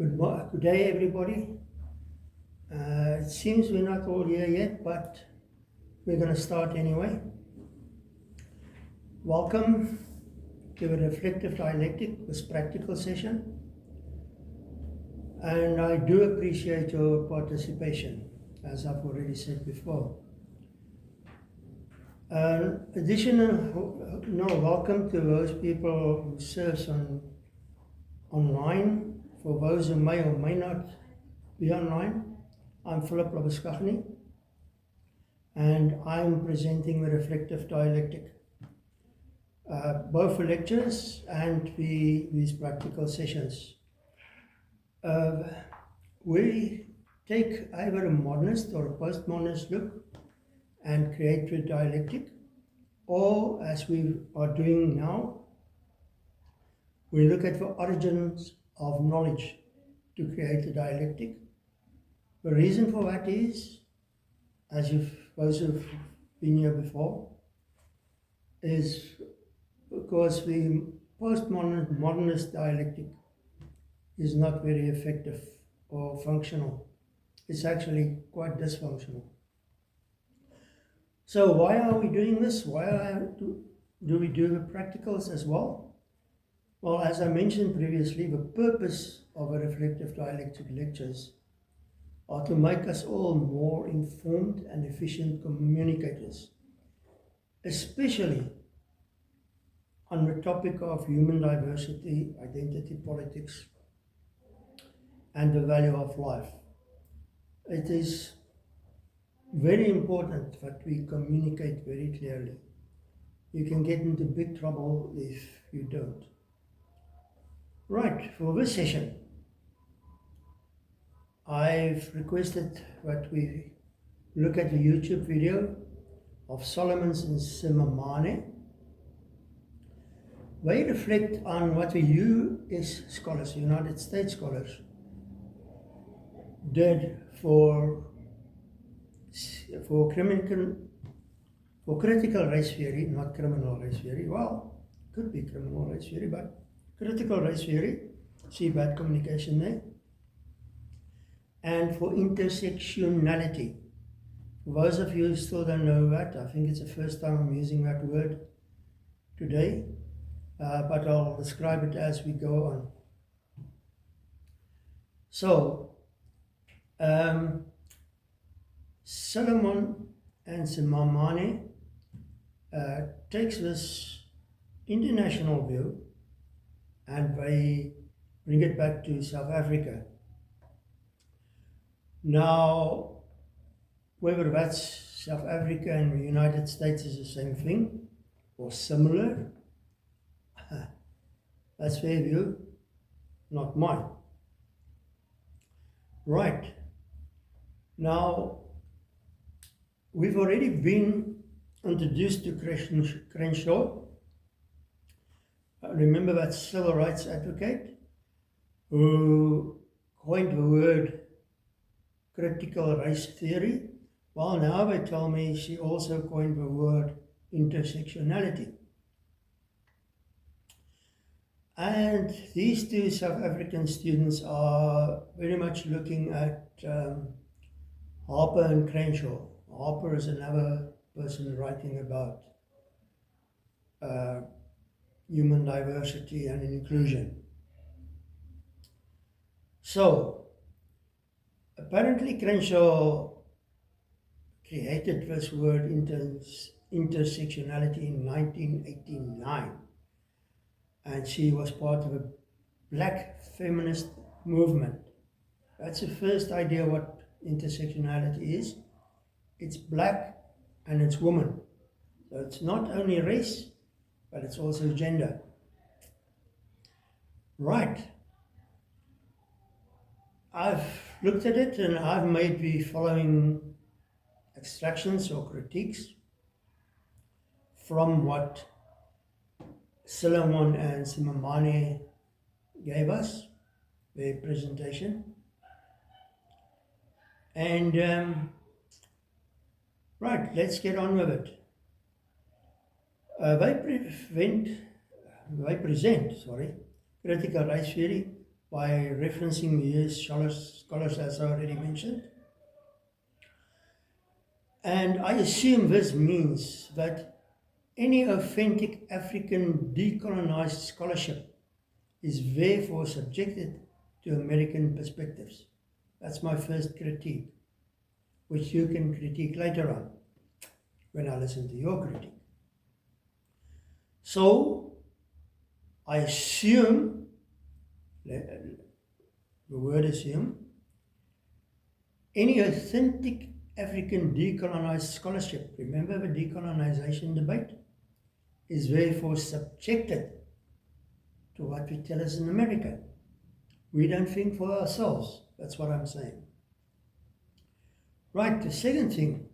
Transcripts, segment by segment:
Good day, everybody. It seems we're not all here yet, but we're going to start anyway. Welcome to the Reflective Dialectic, this practical session. And I do appreciate your participation, as I've already said before. Additional welcome to those people who serve online. For those who may or may not be online, I'm Philip Labuschagne, and I'm presenting the Reflective Dialectic, both for lectures and these practical sessions. We take either a modernist or a postmodernist look and create a dialectic, or as we are doing now, we look at the origins of knowledge to create a dialectic. The reason for that is, as those who've been here before, is because the postmodernist dialectic is not very effective or functional. It's actually quite dysfunctional. So why are we doing this? Why do we do the practicals as well? Well, as I mentioned previously, the purpose of the Reflective Dialectic lectures are to make us all more informed and efficient communicators, especially on the topic of human diversity, identity politics, and the value of life. It is very important that we communicate very clearly. You can get into big trouble if you don't. Right, for this session, I've requested that we look at the YouTube video of Solomon's and Simamane. They reflect on what the US scholars, United States scholars, did for critical race theory, not criminal race theory. Well, could be criminal race theory, but critical race theory, see bad communication there. And for intersectionality. For those of you who still don't know that, I think it's the first time I'm using that word today, but I'll describe it as we go on. So, Simamane and Simamane takes this international view and they bring it back to South Africa. Now, whether that's South Africa and the United States is the same thing or similar, that's their view, not mine. Right. Now, we've already been introduced to Crenshaw. Remember that civil rights advocate who coined the word critical race theory? Well, now they tell me she also coined the word intersectionality. And these two South African students are very much looking at Harper and Crenshaw. Harper is another person writing about human diversity and inclusion. So, apparently Crenshaw created this word intersectionality in 1989, and she was part of a black feminist movement. That's the first idea what intersectionality is. It's black and it's woman. So it's not only race, but it's also gender. Right. I've looked at it and I've made the following extractions or critiques from what Simamane and Simamane gave us, their presentation. And right, let's get on with it. They present critical race theory by referencing years scholars as I already mentioned. And I assume this means that any authentic African decolonized scholarship is therefore subjected to American perspectives. That's my first critique, which you can critique later on when I listen to your critique. So, I assume, the word assume, any authentic African decolonized scholarship, remember the decolonization debate, is therefore subjected to what we tell us in America. We don't think for ourselves. That's what I'm saying. Right, the second thing,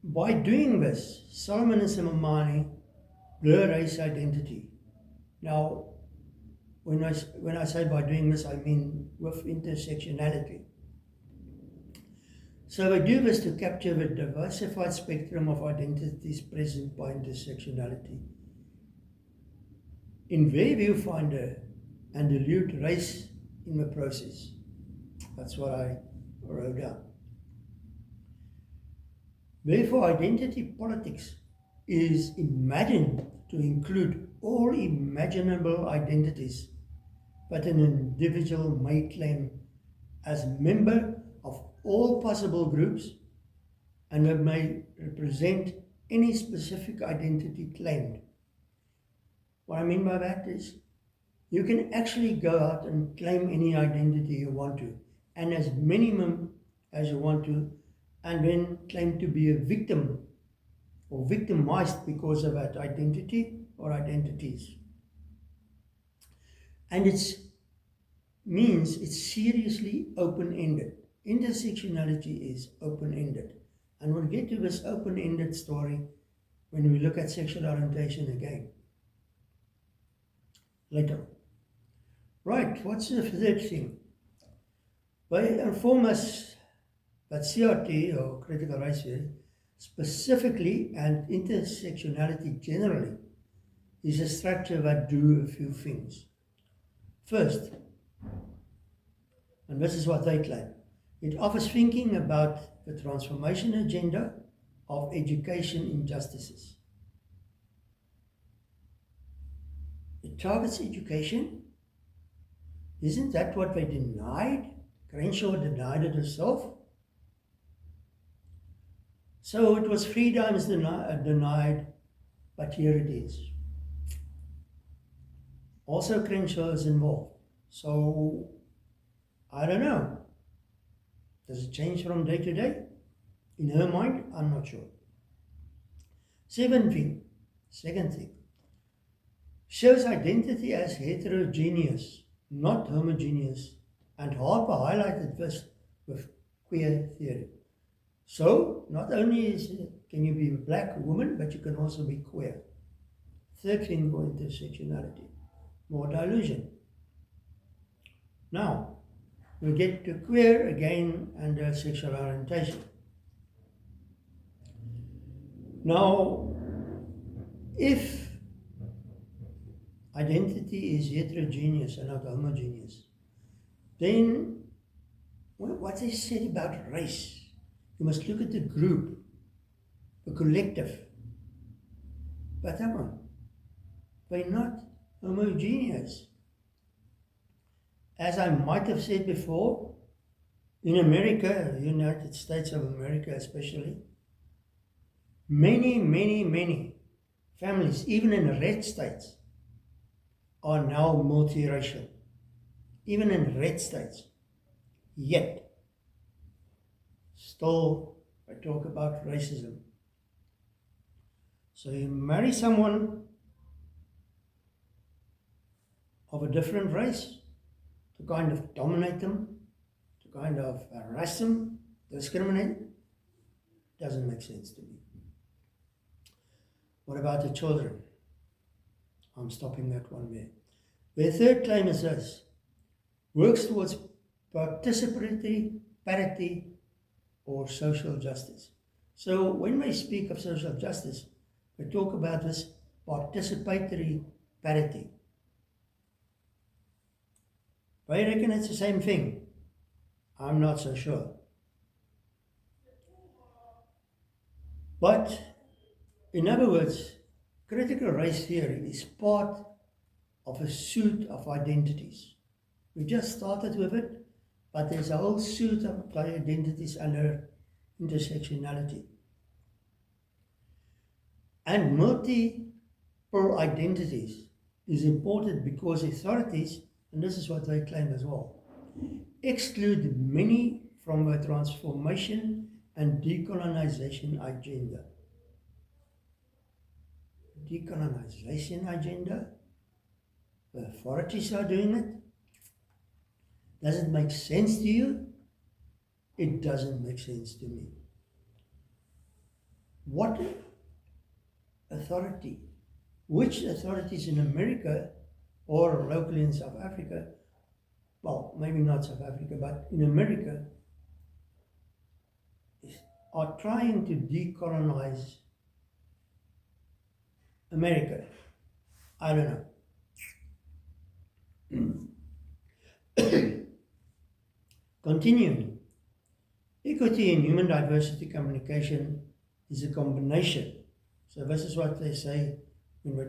by doing this, Solomon and Simamane blur race identity. Now, when I say by doing this, I mean with intersectionality. So they do this to capture the diversified spectrum of identities present by intersectionality. In their viewfinder, and dilute race in the process. That's what I wrote down. Therefore, identity politics is imagined to include all imaginable identities that an individual may claim as member of all possible groups, and that may represent any specific identity claimed. What I mean by that is, you can actually go out and claim any identity you want to, and as minimum as you want to, and then claim to be a victim or victimized because of that identity or identities. And it means it's seriously open-ended. Intersectionality is open-ended. And we'll get to this open-ended story when we look at sexual orientation again, later on. Right, what's the third thing? They inform us that CRT, or critical race theory, specifically, and intersectionality generally, is a structure that do a few things. First, and this is what they claim, it offers thinking about the transformation agenda of education injustices. It targets education. Isn't that what they denied? Crenshaw denied it herself. So it was 3 times denied, but here it is. Also Crenshaw is involved. So, I don't know. Does it change from day to day? In her mind, I'm not sure. Second thing, shows identity as heterogeneous, not homogeneous, and Harper highlighted this with queer theory. So, not only can you be a black woman, but you can also be queer. Third thing for intersectionality, more dilution. Now, we get to queer again and sexual orientation. Now, if identity is heterogeneous and not homogeneous, then what is said about race? You must look at the group, the collective. But come on, they're not homogeneous. As I might have said before, in America, the United States of America especially, many families, even in red states, are now multiracial. Even in red states. Yet, still, I talk about racism. So you marry someone of a different race to kind of dominate them, to kind of harass them, discriminate, doesn't make sense to me. What about the children? I'm stopping that one there. Their third claim is this: works towards participatory parity or social justice. So when we speak of social justice, we talk about this participatory parity. I reckon it's the same thing. I'm not so sure. But, in other words, critical race theory is part of a suite of identities. We just started with it, but there's a whole suite of identities under intersectionality. And multiple identities is important because authorities, and this is what they claim as well, exclude many from the transformation and decolonization agenda. Decolonization agenda? The authorities are doing it? Does it make sense to you? It doesn't make sense to me. What authority? Which authorities in America or locally in South Africa, well, maybe not South Africa, but in America, are trying to decolonize America? I don't know. Continuing, equity in human diversity communication is a combination. So this is what they say when we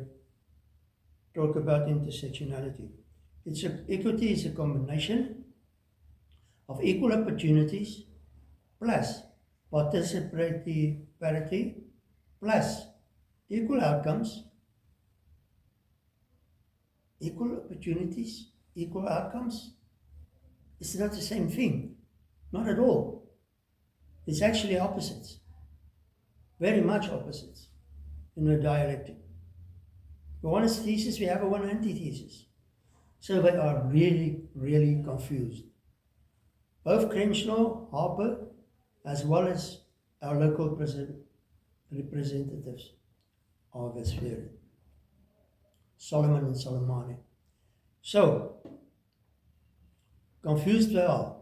talk about intersectionality. Equity is a combination of equal opportunities plus participatory parity plus equal outcomes. Equal opportunities, equal outcomes. It's not the same thing. Not at all. It's actually opposites. Very much opposites in the dialectic. For one thesis, we have a one antithesis. So they are really, really confused. Both Crenshaw, Harper, as well as our local representatives of this theory, Solomon and Simamane. So, confused they are.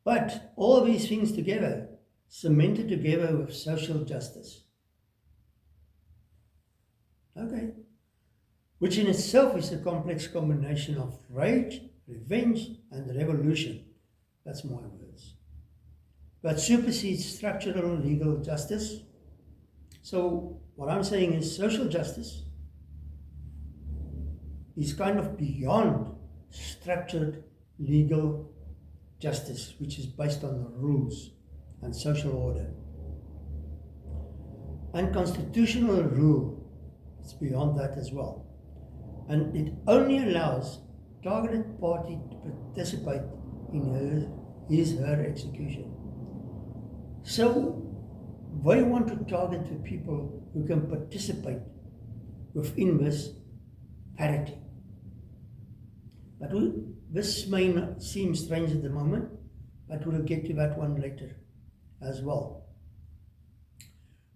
But all these things together, cemented together with social justice. Okay. Which in itself is a complex combination of rage, revenge, and revolution. That's my words. But supersedes structural legal justice. So what I'm saying is social justice is kind of beyond structured legal justice, which is based on the rules and social order. And constitutional rule is beyond that as well. And it only allows targeted party to participate in her execution. So they want to target the people who can participate within this parity. But this may not seem strange at the moment, but we'll get to that one later as well.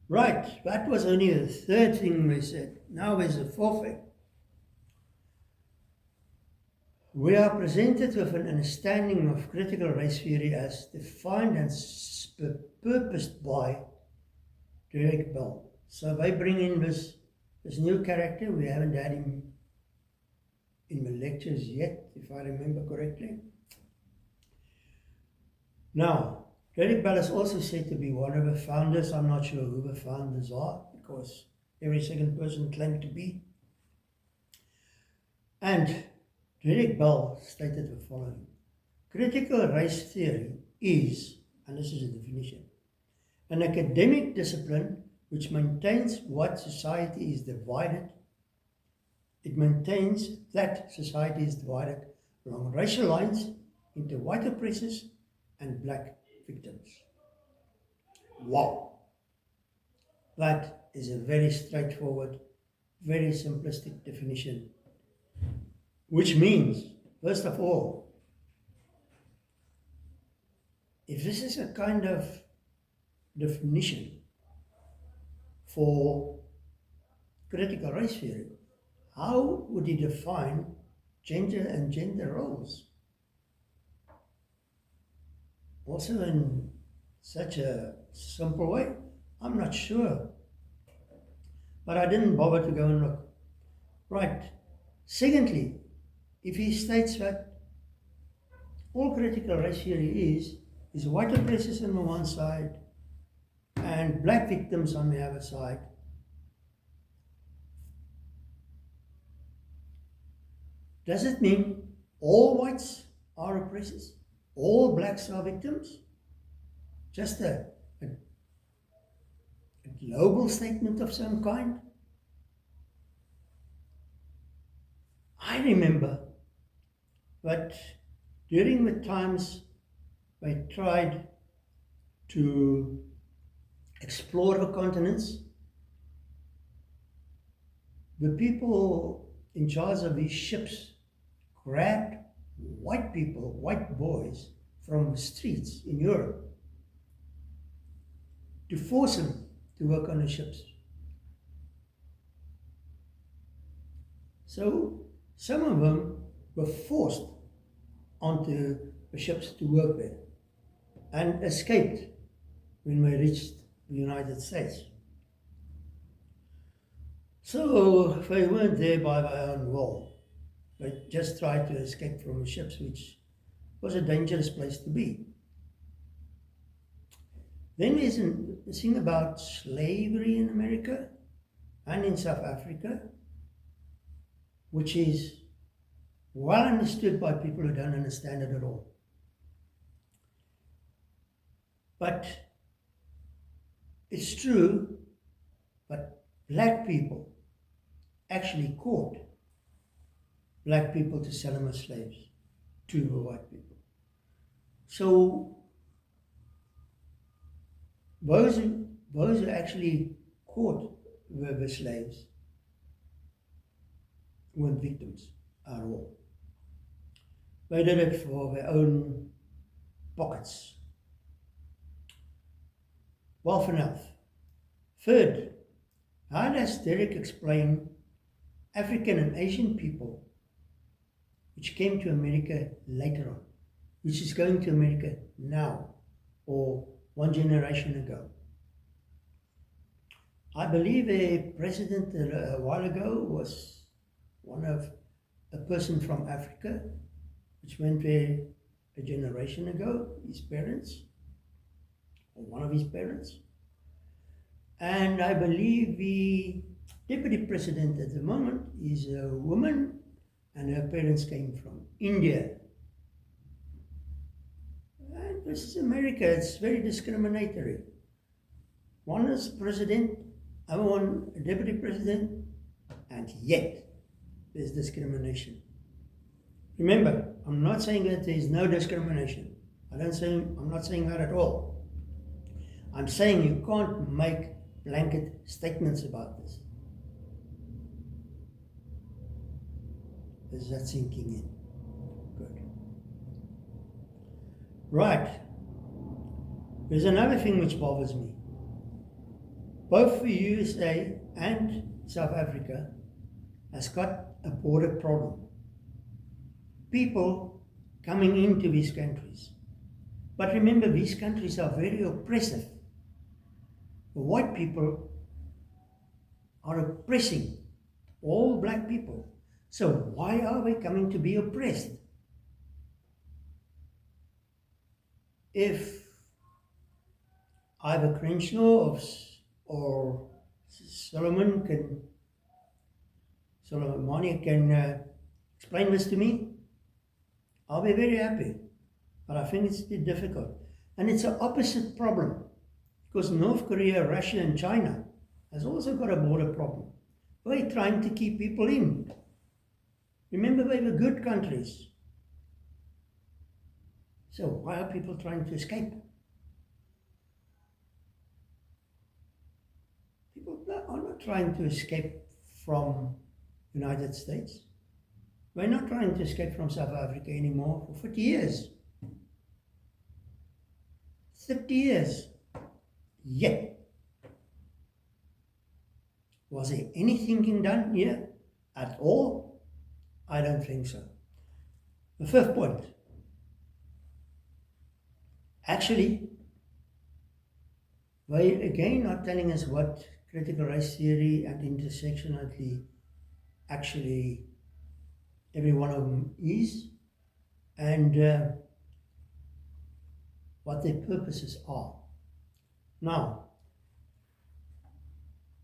Right, that was only the third thing we said. Now there's a fourth thing. We are presented with an understanding of critical race theory as defined and purposed by Derek Bell. So they bring in this new character. We haven't had him in the lectures yet, if I remember correctly. Now, Derek Bell is also said to be one of the founders. I'm not sure who the founders are, because every second person claimed to be. And Derek Bell stated the following: critical race theory is, and this is a definition, an academic discipline which maintains what society is divided. It maintains that society is divided along racial lines into white oppressors and black victims. Wow! That is a very straightforward, very simplistic definition. Which means, first of all, if this is a kind of definition for critical race theory, how would he define gender and gender roles? Also in such a simple way? I'm not sure. But I didn't bother to go and look. Right. Secondly, if he states that all critical race theory is white oppressors on the one side and black victims on the other side. Does it mean all whites are oppressors? All blacks are victims? Just a global statement of some kind? I remember that during the times they tried to explore the continents, the people in charge of these ships grabbed white people, white boys from the streets in Europe to force them to work on the ships. So some of them were forced onto the ships to work there and escaped when we reached the United States. So they weren't there by their own will. They just tried to escape from the ships, which was a dangerous place to be. Then there's a thing about slavery in America and in South Africa, which is well understood by people who don't understand it at all. But it's true, but black people actually caught black people to sell them as slaves to the white people. So those who actually caught the slaves weren't victims at all. They did it for their own pockets. Wealth and health. Third, how does Derek explain African and Asian people which came to America later on, which is going to America now, or one generation ago? I believe a president a while ago was a person from Africa, which went there a generation ago, his parents, or one of his parents. And I believe the deputy president at the moment is a woman, and her parents came from India. And this is America, it's very discriminatory. One is president, other one a deputy president, and yet there's discrimination. Remember, I'm not saying that there's no discrimination. I'm not saying that at all. I'm saying you can't make blanket statements about this. Is that sinking in? Good. Right. There's another thing which bothers me. Both the USA and South Africa has got a border problem. People coming into these countries. But remember, these countries are very oppressive. The white people are oppressing all black people. So why are they coming to be oppressed? If either Crenshaw or Simamane can explain this to me, I'll be very happy. But I think it's a bit difficult. And it's an opposite problem, because North Korea, Russia and China has also got a border problem. They're trying to keep people in. Remember, they were good countries. So why are people trying to escape? People are not trying to escape from the United States. We're not trying to escape from South Africa anymore for 50 years. 50 years. Yet, was there any thinking done here at all? I don't think so. The fifth point. Actually, they again are telling us what critical race theory and intersectionality actually every one of them is. And what their purposes are. Now,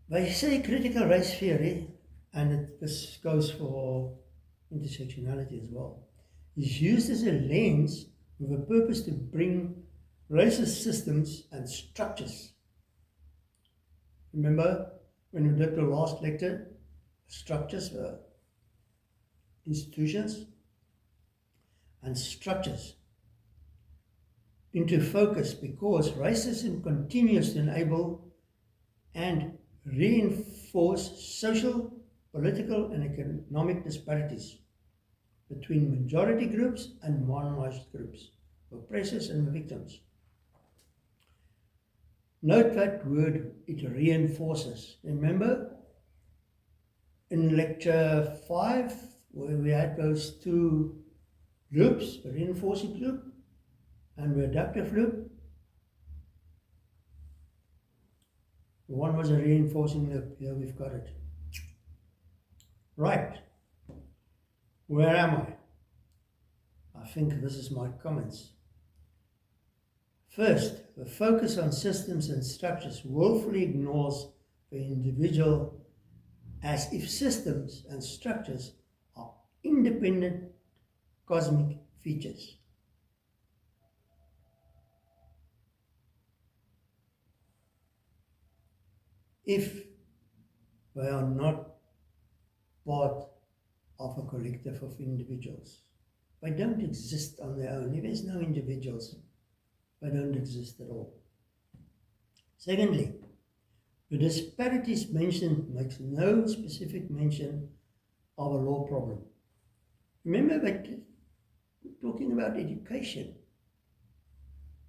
they say critical race theory, and this goes for intersectionality as well, is used as a lens with a purpose to bring racist systems and structures. Remember when we did the last lecture, structures were institutions and structures into focus, because racism continues to enable and reinforce social, political, and economic disparities between majority groups and marginalized groups, oppressors and victims. Note that word, it reinforces. Remember in lecture 5, where we had those two loops, a reinforcing loop and the adaptive loop? One was a reinforcing loop. Here we've got it. Right. Where am I? I think this is my comments. First, the focus on systems and structures willfully ignores the individual, as if systems and structures are independent cosmic features. If they are not part of a collective of individuals, they don't exist on their own. If there's no individuals, they don't exist at all. Secondly, the disparities mentioned makes no specific mention of a law problem. Remember that we're talking about education.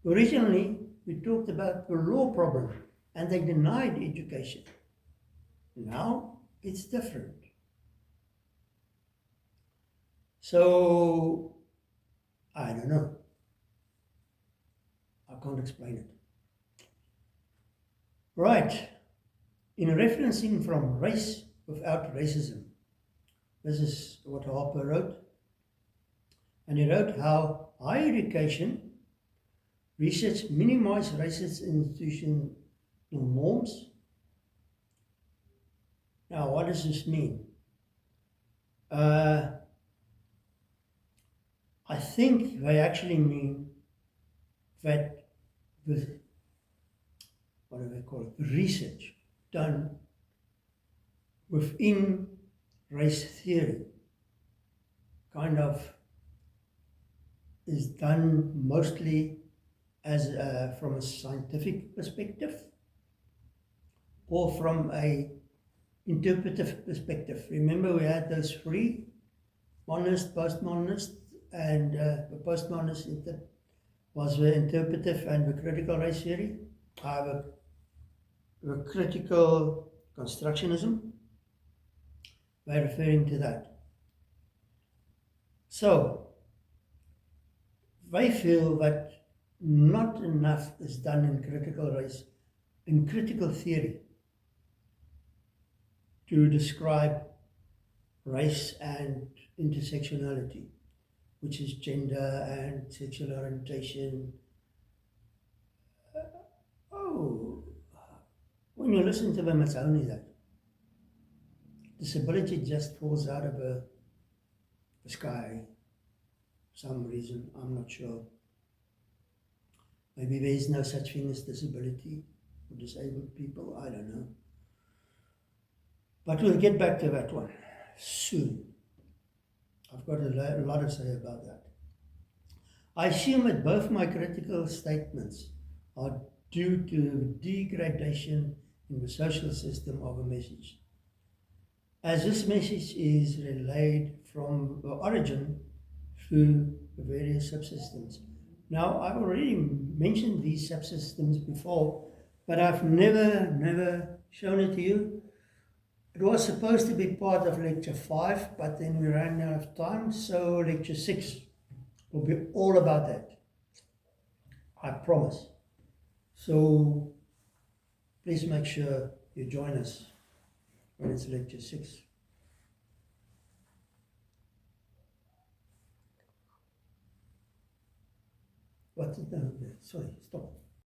Originally, we talked about the law problem, and they denied education. Now, it's different. So, I don't know. I can't explain it. Right. In referencing from race without racism, this is what Harper wrote. And he wrote how higher education research minimize racist institutional norms. Now, what does this mean? I think they actually mean that the, what do they call it, research done within race theory kind of is done mostly as from a scientific perspective or from a interpretive perspective. Remember, we had those three: monist, postmodernist, and the postmodernist was the interpretive and the critical race theory. The critical constructionism, by referring to that. So, they feel that not enough is done in critical race, in critical theory, to describe race and intersectionality, which is gender and sexual orientation. When you listen to them, it's only that. Disability just falls out of the sky for some reason, I'm not sure. Maybe there is no such thing as disability for disabled people, I don't know. But we'll get back to that one soon. I've got a lot to say about that. I assume that both my critical statements are due to degradation in the social system of a message, as this message is relayed from the origin through the various subsystems. Now, I've already mentioned these subsystems before, but I've never shown it to you. It was supposed to be part of lecture 5, but then we ran out of time, so lecture 6 will be all about that. I promise. So please make sure you join us when it's lecture 6. What? No, sorry, stop.